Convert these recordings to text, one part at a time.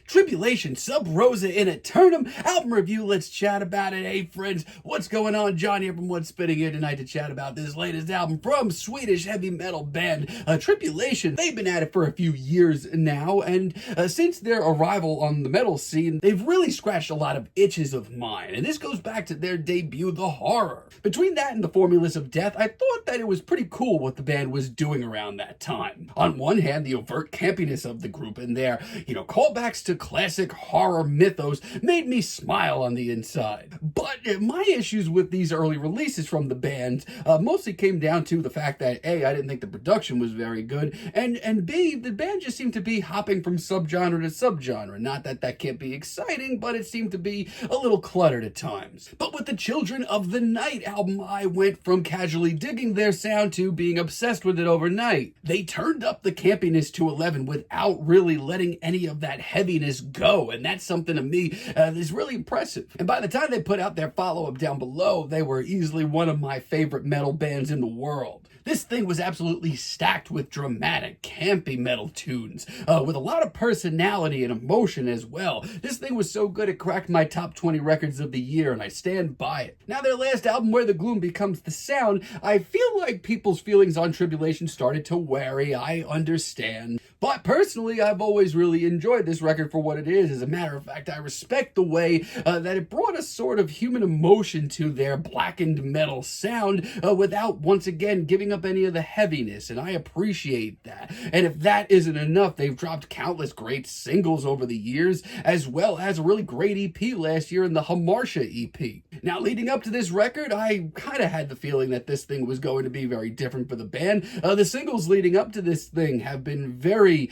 Tribulation, Sub Rosa in Æternum, album review. Let's chat about it. Hey friends, what's going on? John here from What's Spinning here tonight to chat about this latest album from Swedish heavy metal band Tribulation. They've been at it for a few years now, and since their arrival on the metal scene, they've really scratched a lot of itches of mine, and this goes back to their debut, The Horror. Between that and The Formulas of Death, I thought that it was pretty cool what the band was doing around that time. On one hand, the overt campiness of the group and their, callbacks to classic horror mythos made me smile on the inside. But my issues with these early releases from the band mostly came down to the fact that A, I didn't think the production was very good, and B, the band just seemed to be hopping from subgenre to subgenre. Not that that can't be exciting, but it seemed to be a little cluttered at times. But with the Children of the Night album, I went from casually digging their sound to being obsessed with it overnight. They turned up the campiness to 11 without really letting any of that heaviness go, and that's something to me is really impressive. And by the time they put out their follow-up Down Below, they were easily one of my favorite metal bands in the world. This thing was absolutely stacked with dramatic, campy metal tunes, with a lot of personality and emotion as well. This thing was so good it cracked my top 20 records of the year, and I stand by it. Now, their last album, Where the Gloom Becomes the Sound, I feel like people's feelings on Tribulation started to vary. I understand. But personally, I've always really enjoyed this record for what it is. As a matter of fact, I respect the way that it brought a sort of human emotion to their blackened metal sound without, once again, giving up any of the heaviness, and I appreciate that. And if that isn't enough, they've dropped countless great singles over the years, as well as a really great EP last year in the Hamartia EP. Now, leading up to this record, I kind of had the feeling that this thing was going to be very different for the band. The singles leading up to this thing have been very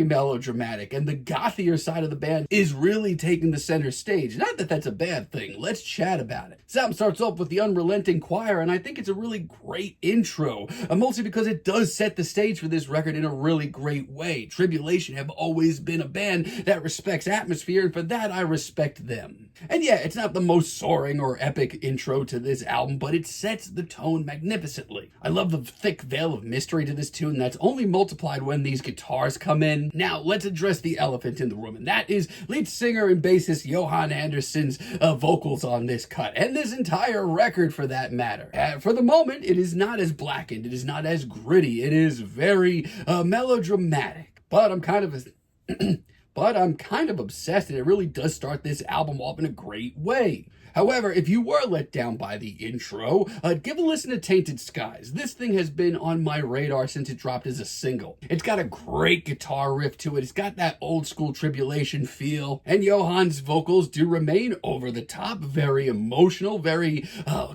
melodramatic, and the gothier side of the band is really taking the center stage. Not that that's a bad thing. Let's chat about it. This album starts off with the Unrelenting choir, and I think it's a really great intro, mostly because it does set the stage for this record in a really great way. Tribulation have always been a band that respects atmosphere, and for that I respect them. And yeah, it's not the most soaring or epic intro to this album, but it sets the tone magnificently. I love the thick veil of mystery to this tune that's only multiplied when these guitars come in. Now, let's address the elephant in the room, and that is lead singer and bassist Johan Andersson's vocals on this cut, and this entire record for that matter. For the moment, it is not as blackened, it is not as gritty, it is very melodramatic, but I'm kind of obsessed, and it really does start this album off in a great way. However, if you were let down by the intro, give a listen to Tainted Skies. This thing has been on my radar since it dropped as a single. It's got a great guitar riff to it. It's got that old school Tribulation feel. And Johan's vocals do remain over the top, very emotional, very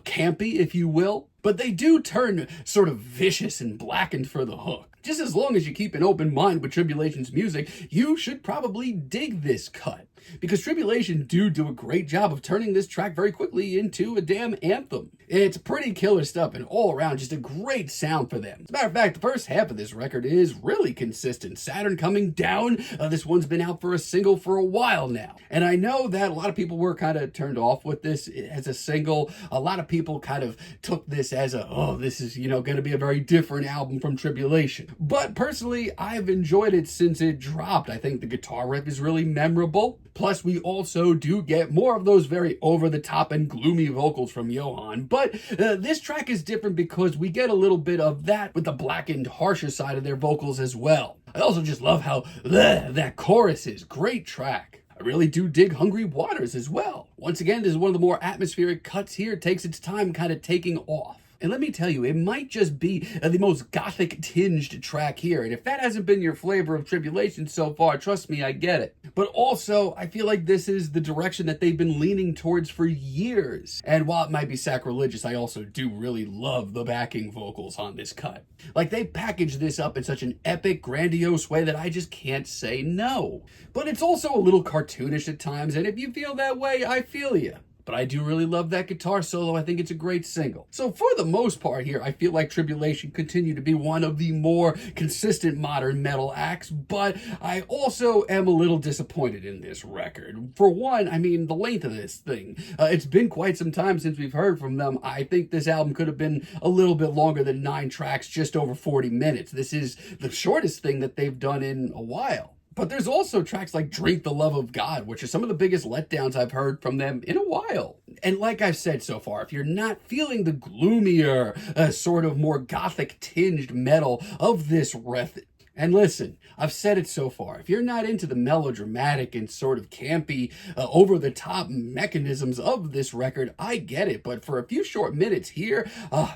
campy, if you will. But they do turn sort of vicious and blackened for the hook. Just as long as you keep an open mind with Tribulation's music, you should probably dig this cut. Because Tribulation do a great job of turning this track very quickly into a damn anthem. It's pretty killer stuff, and all around just a great sound for them. As a matter of fact, the first half of this record is really consistent. Saturn coming down, this one's been out for a single for a while now. And I know that a lot of people were kind of turned off with this as a single. A lot of people kind of took this as this is, going to be a very different album from Tribulation. But personally, I've enjoyed it since it dropped. I think the guitar riff is really memorable. Plus, we also do get more of those very over-the-top and gloomy vocals from Johan. But this track is different because we get a little bit of that with the blackened, harsher side of their vocals as well. I also just love how that chorus is. Great track. I really do dig Hungry Waters as well. Once again, this is one of the more atmospheric cuts here. It takes its time kind of taking off. And let me tell you, it might just be the most gothic tinged track here. And if that hasn't been your flavor of Tribulation so far, trust me, I get it. But also, I feel like this is the direction that they've been leaning towards for years. And while it might be sacrilegious, I also do really love the backing vocals on this cut. Like, they packaged this up in such an epic, grandiose way that I just can't say no. But it's also a little cartoonish at times, and if you feel that way, I feel you. But I do really love that guitar solo. I think it's a great single. So for the most part here, I feel like Tribulation continue to be one of the more consistent modern metal acts, but I also am a little disappointed in this record. For one, I mean, the length of this thing. It's been quite some time since we've heard from them. I think this album could have been a little bit longer than 9 tracks, just over 40 minutes. This is the shortest thing that they've done in a while. But there's also tracks like Drink the Love of God, which are some of the biggest letdowns I've heard from them in a while. And like I've said so far, if you're not feeling the gloomier, sort of more gothic tinged metal of this and listen, I've said it so far. If you're not into the melodramatic and sort of campy, over-the-top mechanisms of this record, I get it. But for a few short minutes here,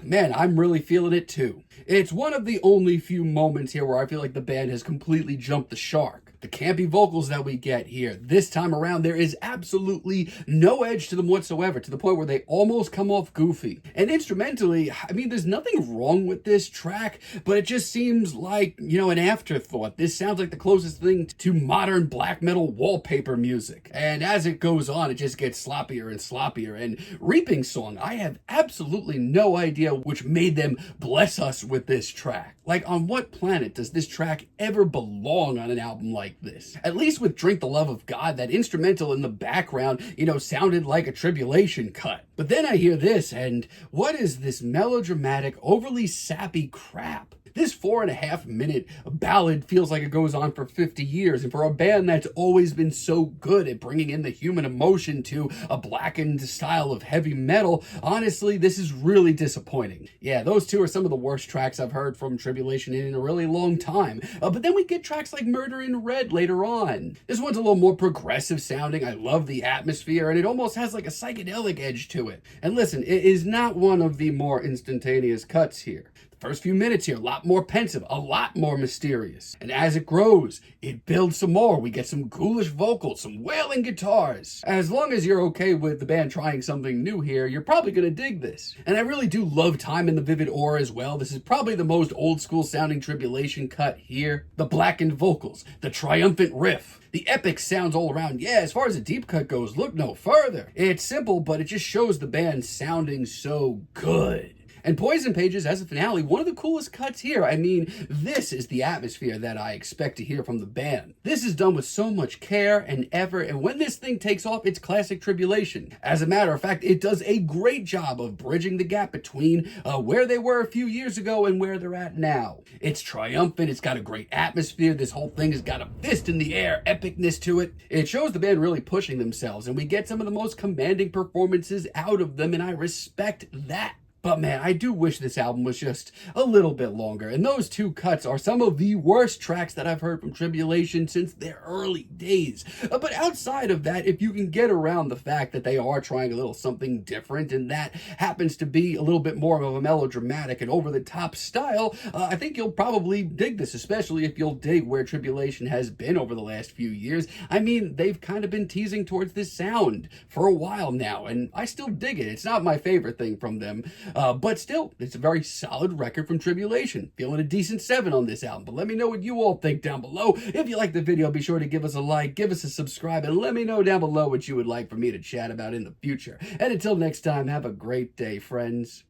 man, I'm really feeling it too. It's one of the only few moments here where I feel like the band has completely jumped the shark. The campy vocals that we get here, this time around, there is absolutely no edge to them whatsoever, to the point where they almost come off goofy. And instrumentally, I mean, there's nothing wrong with this track, but it just seems like, an afterthought. This sounds like the closest thing to modern black metal wallpaper music. And as it goes on, it just gets sloppier and sloppier. And Reaping Song, I have absolutely no idea which made them bless us with this track. Like, on what planet does this track ever belong on an album like this? At least with Drink the Love of God, that instrumental in the background, sounded like a Tribulation cut. But then I hear this, and what is this melodramatic, overly sappy crap? This 4.5-minute ballad feels like it goes on for 50 years, and for a band that's always been so good at bringing in the human emotion to a blackened style of heavy metal, honestly, this is really disappointing. Yeah, those two are some of the worst tracks I've heard from Tribulation in a really long time. But then we get tracks like Murder in Red later on. This one's a little more progressive sounding. I love the atmosphere, and it almost has like a psychedelic edge to it. And listen, it is not one of the more instantaneous cuts here. First few minutes here, a lot more pensive, a lot more mysterious. And as it grows, it builds some more. We get some ghoulish vocals, some wailing guitars. As long as you're okay with the band trying something new here, you're probably going to dig this. And I really do love Time in the Vivid Aura as well. This is probably the most old school sounding Tribulation cut here. The blackened vocals, the triumphant riff, the epic sounds all around. Yeah, as far as the deep cut goes, look no further. It's simple, but it just shows the band sounding so good. And Poison Pages as a finale, one of the coolest cuts here. I mean, this is the atmosphere that I expect to hear from the band. This is done with so much care and effort, and when this thing takes off, it's classic Tribulation. As a matter of fact, it does a great job of bridging the gap between where they were a few years ago and where they're at now. It's triumphant, it's got a great atmosphere, this whole thing has got a fist in the air epicness to it. It shows the band really pushing themselves, and we get some of the most commanding performances out of them, and I respect that. But man, I do wish this album was just a little bit longer. And those two cuts are some of the worst tracks that I've heard from Tribulation since their early days. But outside of that, if you can get around the fact that they are trying a little something different, and that happens to be a little bit more of a melodramatic and over-the-top style, I think you'll probably dig this, especially if you'll dig where Tribulation has been over the last few years. I mean, they've kind of been teasing towards this sound for a while now, and I still dig it. It's not my favorite thing from them. But still, it's a very solid record from Tribulation. Feeling a decent 7 on this album. But let me know what you all think down below. If you like the video, be sure to give us a like, give us a subscribe, and let me know down below what you would like for me to chat about in the future. And until next time, have a great day, friends.